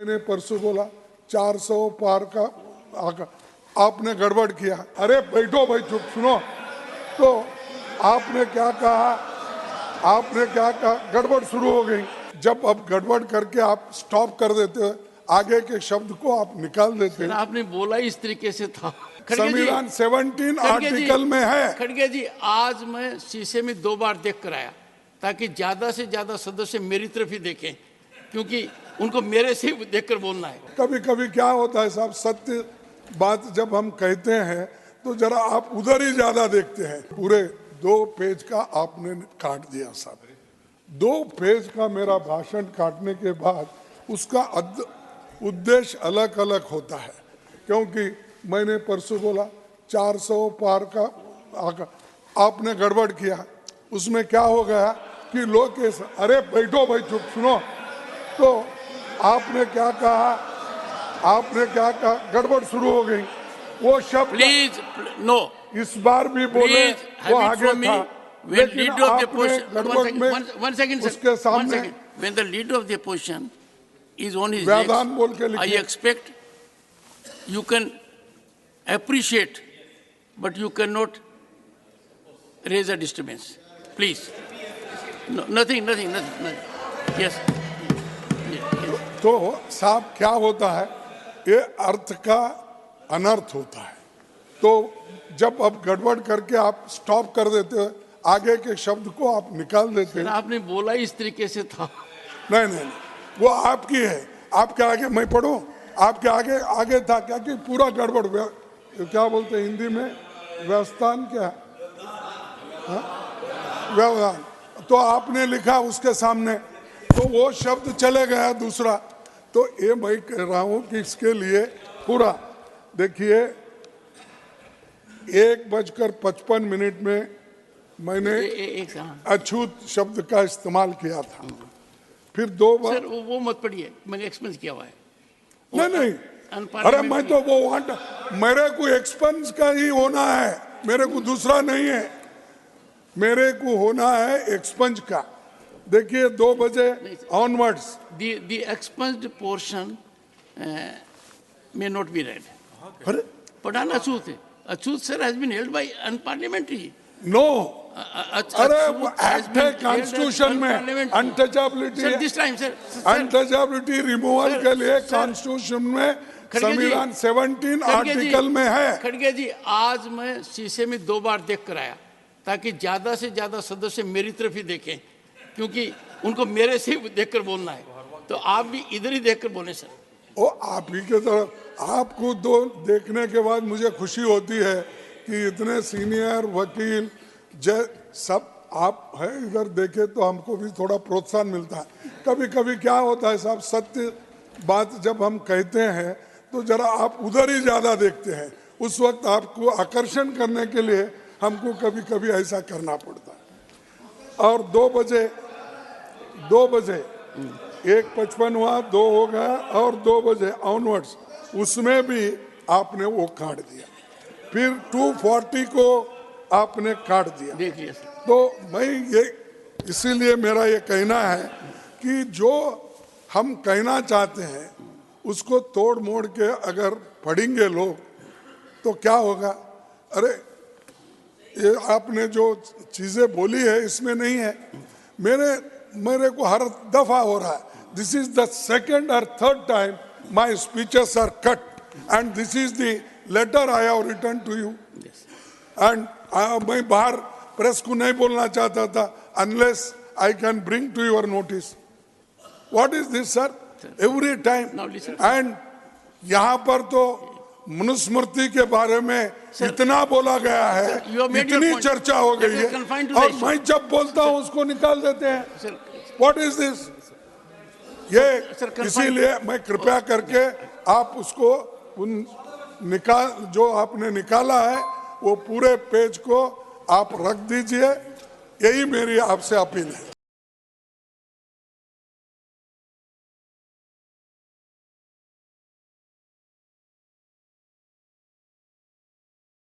मैंने परसों बोला 400 पार का आपने गड़बड़ किया। अरे बैठो भाई, चुप सुनो। तो आपने क्या कहा, गड़बड़ शुरू हो गई। जब अब गड़बड़ करके आप स्टॉप कर देते हो, आगे के शब्द को आप निकाल देते हैं। आपने बोला इस तरीके से था। संविधान 17 आर्टिकल में है। खड़गे जी, आज मैं शीशे में 2 बार देख कर आया ताकि ज्यादा से ज्यादा सदस्य मेरी तरफ ही देखें, क्योंकि उनको मेरे से देखकर बोलना है। कभी कभी क्या होता है साहब, सत्य बात जब हम कहते हैं तो जरा आप उधर ही ज्यादा देखते हैं। पूरे 2 पेज का आपने काट दिया साहब। 2 पेज का मेरा भाषण काटने के बाद उसका उद्देश्य अलग अलग होता है, क्योंकि मैंने परसों बोला 400 पार का आपने गड़बड़ किया। उसमें क्या हो गया कि लोग अरे बैठो भाई, चुप सुनो। तो आपने क्या कहा, गड़बड़ शुरू हो गई। वो शब्द प्लीज नो, इस बार भी बोले वो आगे था, लेकिन आपने गड़बड़ में उसके सामने when the leader of the opposition is on his व्याधान बोल के legs, I expect you can appreciate, but you cannot raise a disturbance. Please. No, nothing. Yes. तो साहब क्या होता है, ये अर्थ का अनर्थ होता है। तो जब अब गड़बड़ करके आप स्टॉप कर देते हो, आगे के शब्द को आप निकाल देते हैं। आपने बोला इस तरीके से था। नहीं, वो आपकी है। आपके आगे मैं पढ़ूं, आपके आगे था क्या कि पूरा गड़बड़, क्या बोलते हैं हिंदी में, व्यवस्थान क्या, व्यवधान। तो आपने लिखा उसके सामने, तो वो शब्द चले गया दूसरा। तो ये मैं कह रहा हूं कि इसके लिए पूरा देखिए 1:55 में मैंने अछूत शब्द का इस्तेमाल किया था। फिर 2 बार सर वो मत पढ़िए, मैंने एक्सपेंस किया हुआ है। नहीं, अरे मैं तो वो मेरे को एक्सपेंस का ही होना है, मेरे को दूसरा नहीं है। मेरे को होना है एक्सपेंस का। देखिए 2 बजे onwards the expunged portion may not be read. अरे पढ़ाना अछूत है। अछूत sir has been held by unparliamentary. No, अरे एक्ट है कॉन्स्टिट्यूशन में, अनटचेबिलिटी रिमूवल के लिए कॉन्स्टिट्यूशन में संविधान 17 आर्टिकल में है। खड़गे जी, आज मैं शीशे में 2 बार देख कर आया ताकि ज्यादा से ज्यादा सदस्य मेरी तरफ ही देखें, क्योंकि उनको मेरे से देखकर बोलना है। तो आप भी इधर ही देखकर बोले सर। ओ आप ही के तरफ, आपको दो देखने के बाद मुझे खुशी होती है कि इतने सीनियर वकील सब आप हैं, इधर देखे तो हमको भी थोड़ा प्रोत्साहन मिलता है। कभी कभी क्या होता है साहब, सत्य बात जब हम कहते हैं तो जरा आप उधर ही ज्यादा देखते हैं। उस वक्त आपको आकर्षण करने के लिए हमको कभी कभी ऐसा करना पड़ता है। और 2 बजे 1:55 हुआ, 2 हो गया, और 2 बजे ऑनवर्ड्स उसमें भी आपने वो काट दिया। फिर 2:40 को आपने काट दिया। देखिए तो मैं ये इसीलिए मेरा ये कहना है कि जो हम कहना चाहते हैं उसको तोड़ मोड़ के अगर पढ़ेंगे लोग तो क्या होगा। अरे ये आपने जो चीजें बोली है इसमें नहीं है। मेरे को हर दफा हो रहा है, this is the 2nd or 3rd time my speeches are cut and this is the letter I have written to you. And मैं बाहर प्रेस को नहीं बोलना चाहता था unless I can bring to your notice. What is this sir, every time. And यहाँ पर तो मनुस्मृति के बारे में इतना बोला गया है, इतनी चर्चा हो गई है, और मैं जब बोलता हूँ उसको निकाल देते हैं। What is this? ये इसीलिए मैं कृपया करके आप उसको जो आपने निकाला है वो पूरे पेज को आप रख दीजिए। यही मेरी आपसे अपील है।